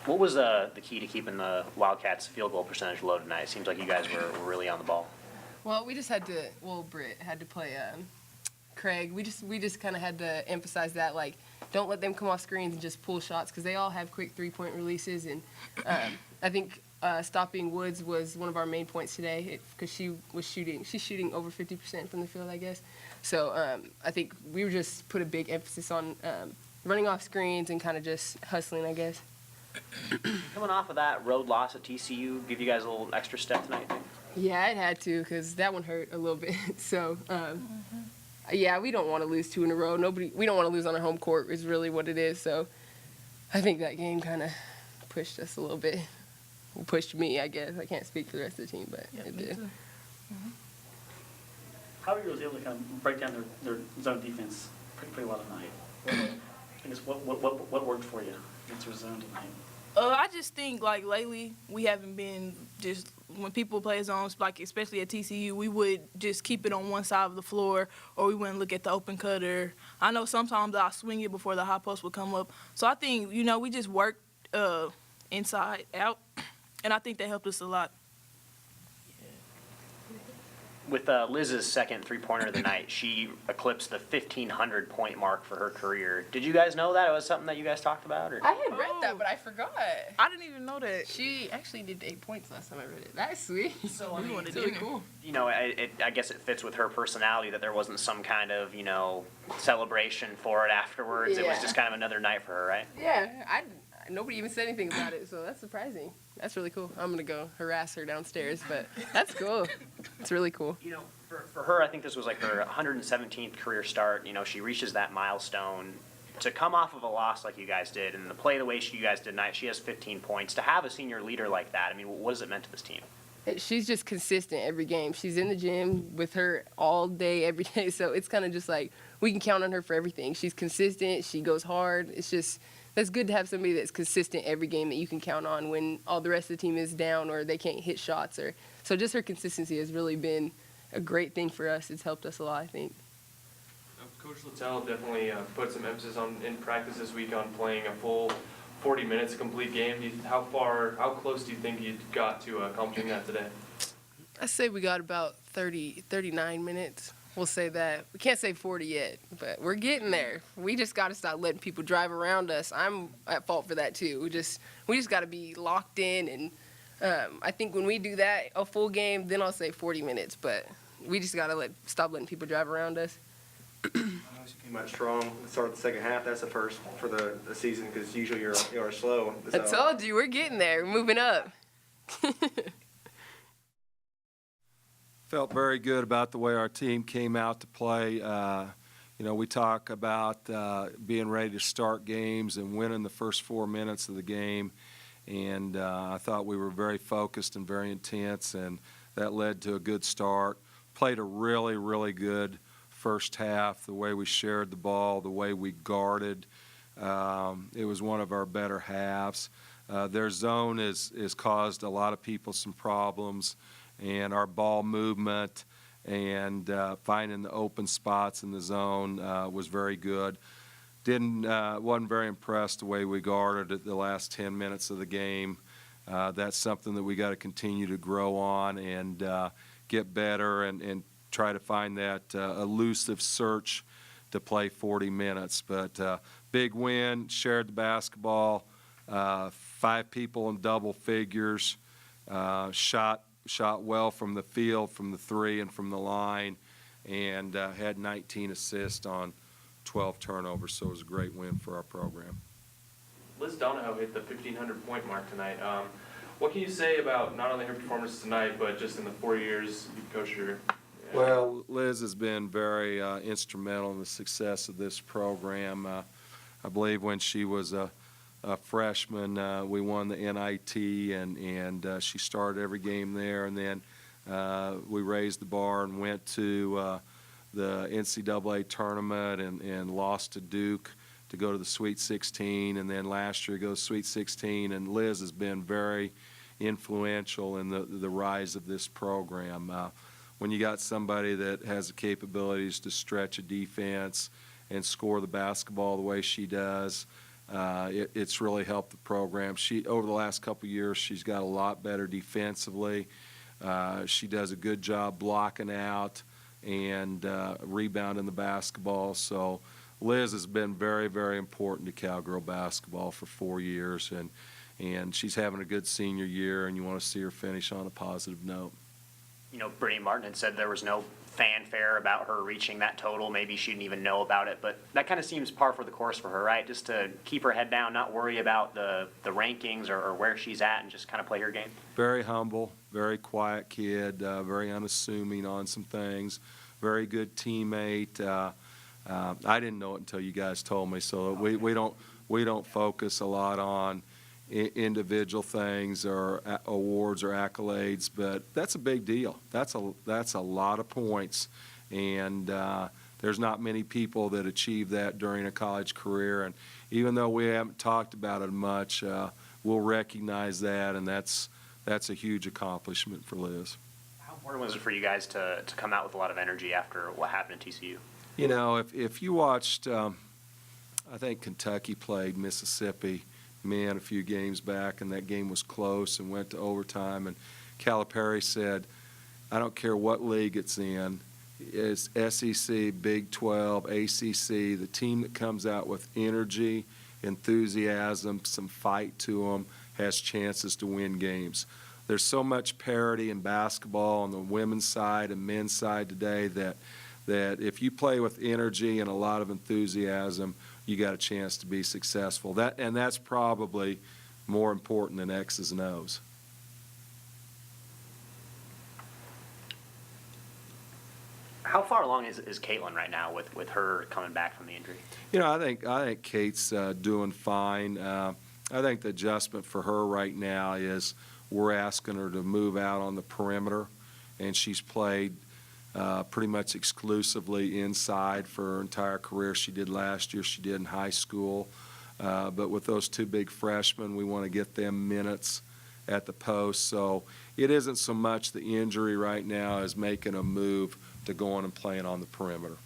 What was the key to keeping the Wildcats' field goal percentage low tonight? It seems like you guys were really on the ball. Well, we just had to. Well, Britt had to play Craig. We just kind of had to emphasize that, like, don't let them come off screens and just pull shots because they all have quick 3-point releases. And I think stopping Woods was one of our main points today because she's shooting over 50% from the field, I guess. So I think we were just put a big emphasis on running off screens and kind of just hustling, I guess. Coming off of that road loss at TCU, give you guys a little extra step tonight, I think? Yeah, it had to because that one hurt a little bit. So, yeah, we don't want to lose 2 in a row. We don't want to lose on our home court is really what it is. So I think that game kind of pushed us a little bit. Pushed me, I guess. I can't speak for the rest of the team, but it did. Cowgirl was able to kind of break down their zone defense pretty well tonight. I guess what worked for you against their zone tonight? I just think, like, lately we haven't been just when people play zones, like especially at TCU, we would just keep it on one side of the floor or we wouldn't look at the open cutter. I know sometimes I'll swing it before the high post would come up. So I think, we just worked inside out, and I think that helped us a lot. With Liz's second three-pointer of the night, she eclipsed the 1,500-point mark for her career. Did you guys know that? It was something that you guys talked about? Or? I had read that, but I forgot. I didn't even know that. She actually did 8 points last time I read it. That's sweet. So I mean, It's really cool. I guess it fits with her personality that there wasn't some kind of, celebration for it afterwards. Yeah. It was just kind of another night for her, right? Yeah, nobody even said anything about it, so that's surprising. That's really cool. I'm going to go harass her downstairs, but that's cool. It's really cool. For her, I think this was like her 117th career start. She reaches that milestone. To come off of a loss like you guys did and to play the way you guys did tonight, she has 15 points. To have a senior leader like that, I mean, what has it meant to this team? She's just consistent every game. She's in the gym with her all day, every day, so it's kind of just like we can count on her for everything. She's consistent. She goes hard. It's just that's good to have somebody that's consistent every game that you can count on when all the rest of the team is down or they can't hit shots. So just her consistency has really been a great thing for us. It's helped us a lot, I think. Coach Littell definitely put some emphasis in practice this week on playing a full 40 minutes, a complete game. How close do you think you got to accomplishing that today? I say we got about 39 minutes. We'll say that. We can't say 40 yet, but we're getting there. We just got to stop letting people drive around us. I'm at fault for that too. We just got to be locked in, and I think when we do that, a full game, then I'll say 40 minutes. But we just got to stop letting people drive around us. She came out strong at the start of the second half. That's the first for the season because usually you're slow. I told you, we're getting there. We're moving up. Felt very good about the way our team came out to play. We talk about being ready to start games and winning the first 4 minutes of the game. And I thought we were very focused and very intense, and that led to a good start. Played a really, really good first half, the way we shared the ball, the way we guarded. It was one of our better halves. Their zone has caused a lot of people some problems, and our ball movement and finding the open spots in the zone was very good. Wasn't very impressed the way we guarded at the last 10 minutes of the game. That's something that we got to continue to grow on and get better and try to find that elusive search to play 40 minutes. But big win, shared the basketball, 5 people in double figures, shot well from the field, from the 3 and from the line, and had 19 assists on 12 turnovers, so it was a great win for our program. Liz Donahoe hit the 1,500-point mark tonight. What can you say about not only her performance tonight, but just in the 4 years you've coached her? Well, Liz has been very instrumental in the success of this program. I believe when she was a freshman, we won the NIT, and she started every game there. And then we raised the bar and went to the NCAA tournament and lost to Duke to go to the Sweet 16. And then last year go to Sweet 16. And Liz has been very influential in the rise of this program. When you got somebody that has the capabilities to stretch a defense and score the basketball the way she does, It's really helped the program. Over the last couple of years, she's got a lot better defensively. She does a good job blocking out and rebounding the basketball. So Liz has been very, very important to Cowgirl basketball for 4 years, and she's having a good senior year, and you want to see her finish on a positive note. You know, Brittany Martin had said there was no fanfare about her reaching that total. Maybe she didn't even know about it, but that kind of seems par for the course for her, right? Just to keep her head down, not worry about the rankings or where she's at, and just kind of play her game. Very humble, very quiet kid, very unassuming on some things, very good teammate. I didn't know it until you guys told me, so we don't focus a lot on individual things or awards or accolades, but that's a big deal. That's a lot of points, and there's not many people that achieve that during a college career. And even though we haven't talked about it much, we'll recognize that, and that's a huge accomplishment for Liz. How important was it for you guys to come out with a lot of energy after what happened at TCU? You know, if you watched, I think Kentucky played Mississippi, a few games back, and that game was close and went to overtime, and Calipari said, I don't care what league it's in, it's SEC, Big 12, ACC, the team that comes out with energy, enthusiasm, some fight to them, has chances to win games. There's so much parity in basketball on the women's side and men's side today that if you play with energy and a lot of enthusiasm, you got a chance to be successful. That's probably more important than X's and O's. How far along is Caitlin right now with her coming back from the injury? You know, I think Kate's doing fine. I think the adjustment for her right now is we're asking her to move out on the perimeter, and she's played pretty much exclusively inside for her entire career. She did last year, she did in high school. But with those two big freshmen, we want to get them minutes at the post. So it isn't so much the injury right now as making a move to going and playing on the perimeter.